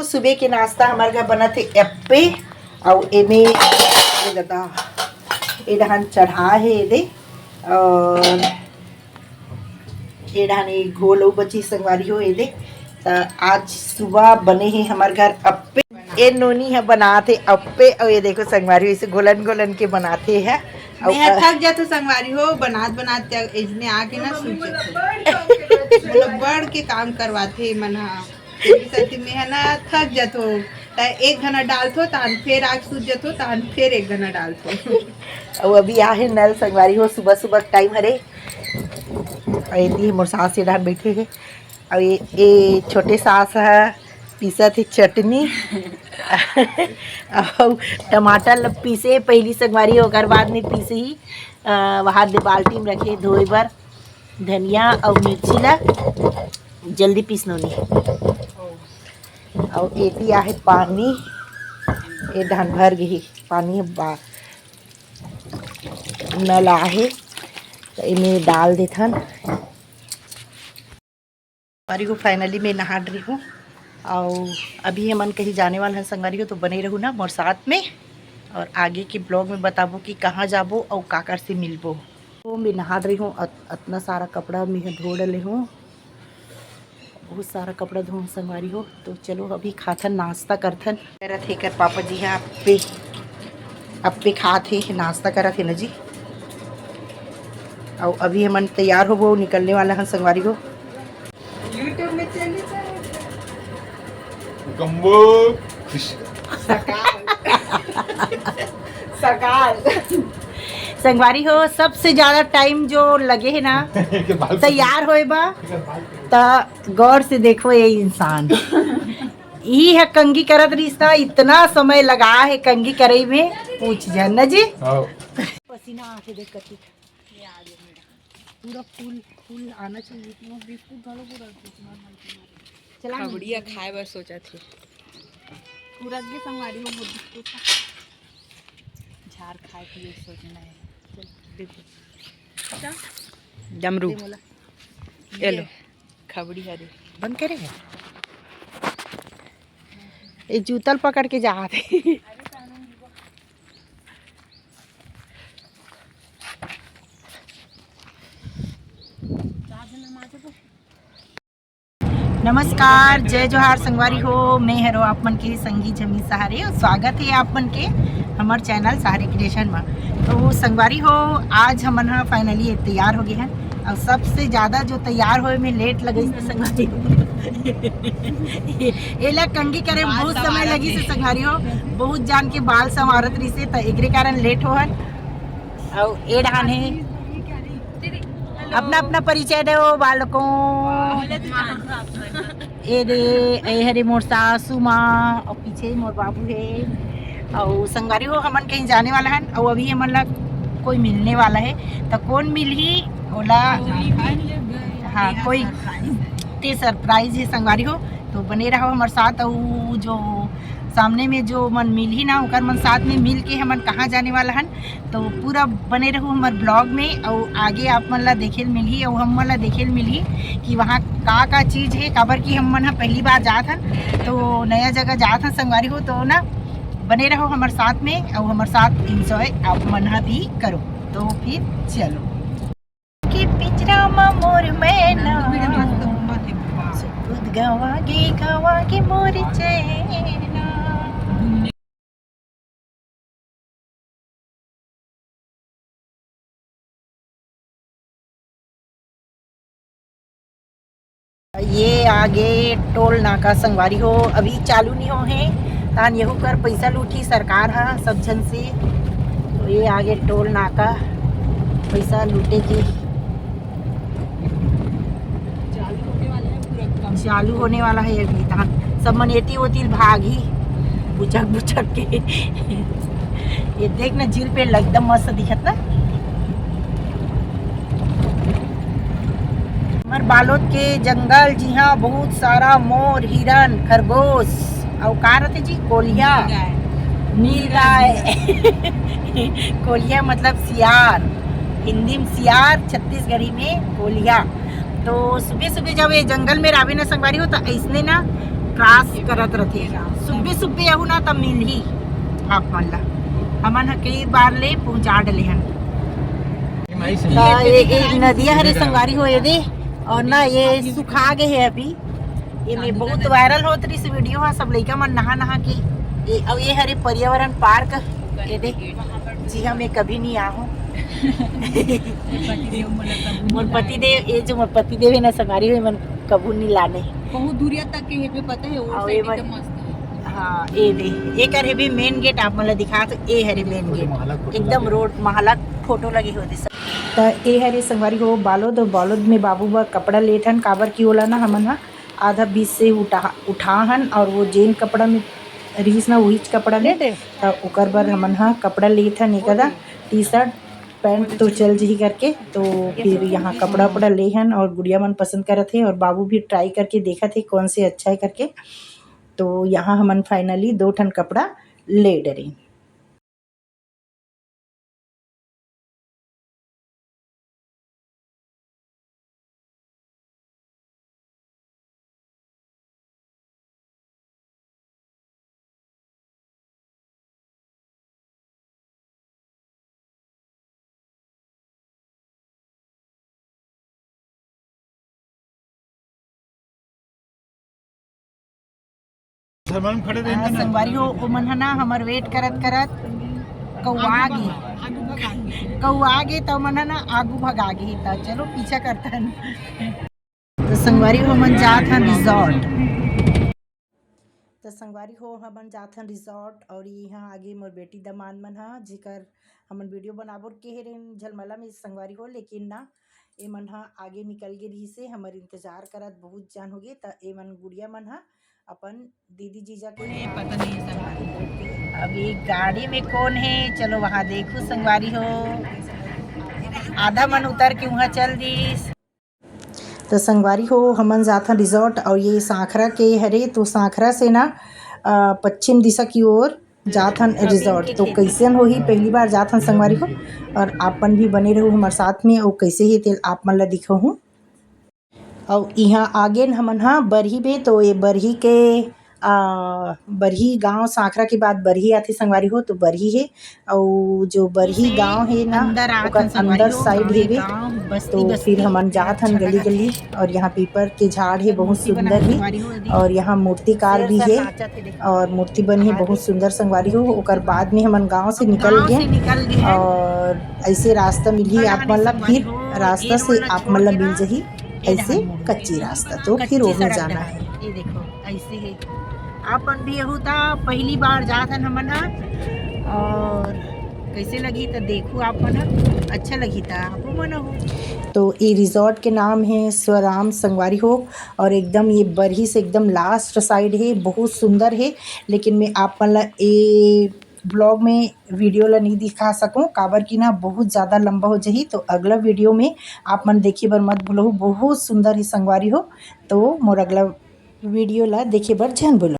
वो सुबह के नाश्ता हमारे घर बना थे एप्पे और एमे दादा ए डहान चढ़ा है ये और ए डहान घोल बची संगवारी हो ये तो आज सुबह बने हैं हमारे घर अप्पे। ये नोनी है बनाते अप्पे और ये देखो संगवारी इसे घोलन घोलन के बनाते हैं। मैं थक जाते संगवारी हो बनात इसने आके ना सूझे मतलब बढ़ के काम करवाते मना में है ना थक जातो एक घना डालतो तान फिर आग सूझ जातो तान फिर एक घना डालतो और अभी आहे नल संगवारी हो सुबह सुबह टाइम हरे मोर सास से डाल बैठे है और ये छोटे सास है पीसा थी चटनी और टमाटर पीसे पहली संगवारी होकर बाद में पीसे ही वहाँ दे बाल्टी में रखे धोए बर धनिया और मिर्ची ला जल्दी पीसनो नहीं और एती आहे पानी ये धान भर गई पानी बा नल आहे तो इन्हें डाल देथन। संगवारी को फाइनली मैं नहा रही हूँ और अभी हमन कहीं जाने वाला है संगवारी हो तो बने रहूँ ना मोर साथ में और आगे के ब्लॉग में बताबो कि कहाँ जाबो और काकर से मिलबो। तो मैं नहा रही हूँ इतना सारा कपड़ा मैं धो डले हूँ बहुत सारा कपड़ा धो संगवारी हो तो चलो अभी खाथन नाश्ता करथन करत हे कर पापा जी हैं अप्पे खाते नाश्ता करत है ना जी और अभी हमन तैयार हो वो निकलने वाला है संगवारी हो। यूट्यूब में चली सकाल संगवारी हो सबसे ज्यादा टाइम जो लगे है ना तैयार होए बा तो गौर से देखो ये इंसान यही है कंगी करत रिश्ता इतना समय लगा है कंगी करे में पूछ जान ना जी पसीना आके देख कती पूरा फूल फूल आना चाहिए बिस्कुट डालो पूरा चला बढ़िया खाए बर सोचा थी पूरा के संगवारी हो बिस्कुट झाड़ खाए के लिए सोचना है देखो डमरू ये लो खबड़ी हरे बंद करे ये जूतल पकड़ के जा रहे नमस्कार जय जोहार संगवारी हो मैं हरो आप मन के संगी जमी सहारे और स्वागत है आप मन के हमार चैनल सहारे क्रिएशन में। तो संगवारी हो आज हमन फाइनली तैयार हो गए हैं और सबसे ज़्यादा जो तैयार होए में लेट लगे से संगवारी एला कंगी करे बहुत समय लगी से संगवारी हो बहुत जान के बाल संवारत रही से तो एकरे कारण लेट हो और ए ढान है अपना अपना परिचय दो बालकों ए रे ए हरे मोर सासू माँ और पीछे मोर बाबू है और संगवारी हो हमन कहीं जाने वाला है और अभी हमन ला कोई मिलने वाला है तो कौन मिल ही ओला हाँ कोई ते सरप्राइज है संगवारी हो तो बने रहो हमारे साथ और जो सामने में जो मन मिल ही ना होकर मन साथ में मिल के हमन कहाँ जाने वाला हन तो पूरा बने रहो हमारे ब्लॉग में और आगे आप मन ला देखे मिल ही और हम मन ला देखे मिल ही कि वहाँ का चीज़ है काबर की हम मन पहली बार जात हन तो नया जगह जात हन संगवारी हो तो ना बने रहो हमारे साथ में और हमारे साथ इंजॉय आप मन भी करो। तो फिर चलो कि पिंजरा में मोर मैना गवा के मोर चैना ये आगे टोल नाका संगवारी हो अभी चालू नहीं हो है तान यहू कर पैसा लूटी सरकार है सब जन से तो ये आगे टोल नाका पैसा लूटे की चालू होने वाला है अभी तान सब मनेती होती भाग ही बुचक बुचक के ये देख ना झील पे एकदम मस्त दिखत ना हमार बालोद के जंगल जी हाँ बहुत सारा मोर हिरन खरगोश और का रहते जी कोलिया नीलगाय कोलिया मतलब सियार हिंदी में सियार छत्तीसगढ़ी में कोलिया। तो सुबह सुबह जब ये जंगल में रावी ना संगवारी हो तो ऐसने ना त्रास करत रथे सुबह सुबह आहू ना तब मिल ही आप मन ला हमन ह कई बार ले पहुंचा डले हन ये नदिया हरे संगवारी हो ये दे और ना ये सुखा गए है अभी ये में बहुत वायरल होत रही वीडियो है सब लइका मन नहा नहा के ये हरे पर्यावरण पार्क ये दे जी हम कभी नहीं आ हूँ मोर पति देव ये जो मोर पति देव है ना संगारी हुए मन कबू नहीं लाने बहुत दूरिया तक के हेबे पता है वो साइड एकदम मस्त है। हाँ ये दे ये कर हेबे मेन गेट आप मन ला दिखा तो ये हरे मेन गेट एकदम रोड महला फोटो लगी होती सब तो ये हरे संगवारी हो बालोद और बालोद में बाबू बा कपड़ा लेथन काबर की ओला ना हमन हा आधा बीच से उठाहन और वो जेन कपड़ा में रहीस ना वही कपड़ा ले तो ओकर बर हमन हा कपड़ा लेथन एकदा टी शर्ट पैंट तो चल जी करके तो फिर यहाँ कपड़ा वपड़ा ले हन और गुड़िया मन पसंद करत है और बाबू भी ट्राई करके देखा थे कौन से अच्छा है करके तो यहाँ हमन फाइनली 2 ठन कपड़ा ले डरे। संगवारी हो ओ मन ना हमर वेट करत करत कौआ गे तो मन ना आगू भगा गे तो चलो पीछा करता है तो संगवारी हो मन जात हन रिजॉर्ट तो संगवारी हो हमन जात हन रिजॉर्ट और यहाँ आगे मोर बेटी दमाद मन हा जेकर हमन वीडियो बनाबोर के हेरेन झलमला में संगवारी हो लेकिन ना ए मन हा आगे निकल गे रही से हमर इंतजार करत बहुत जान हो गे त ए मन गुड़िया मन हा अपन दीदी जीजा के पता नहीं है संगवारी अभी गाड़ी में कौन है चलो वहाँ देखो संगवारी हो आधा मन उतर के वहाँ चल दीस तो संगवारी हो हमन जाथन रिजॉर्ट और ये सांखरा के हरे तो सांखरा से ना पश्चिम दिशा की ओर जाथन रिजॉर्ट तो कैसे हो ही पहली बार जाथन संगवारी हो और आपन भी बने रहो हमारे साथ में और कैसे ही तेल आप मन ला दिखो हूँ और यहाँ आगे हमन हाँ बरही में तो ये बरही के बरही गांव सांखरा के बाद बरही आथे संगवारी हो तो बरही है और जो बरही गांव है ना अंदर साइड है तो फिर हमन जात हन गली गली और यहाँ पीपर के झाड़ है बहुत सुंदर है और यहाँ मूर्तिकार भी है और मूर्ति बनी है बहुत सुंदर संगवारी हो ओकर बाद में हमन गांव से निकल गए और ऐसे रास्ता मिली आप मन ला फिर रास्ता से आप मन ला मिल जाही ऐसे कच्ची रास्ता तो फिर वो जाना है ये देखो ऐसे है आपन भी यहू था पहली बार जात हन हमन और कैसे लगी तो देखो आप मन अच्छा लगी था आप मन हो तो ये रिजॉर्ट के नाम है स्वराम संगवारी हो और एकदम ये बरही से एकदम लास्ट साइड है बहुत सुंदर है लेकिन मैं आप मन ला ये ब्लॉग में वीडियो ला नहीं दिखा सकूं काबर की ना बहुत ज़्यादा लंबा हो जाही तो अगला वीडियो में आप मन देखे बर मत भूलो बहुत सुंदर ही संगवारी हो तो मोर अगला वीडियो ला देखे बर जन बोलो।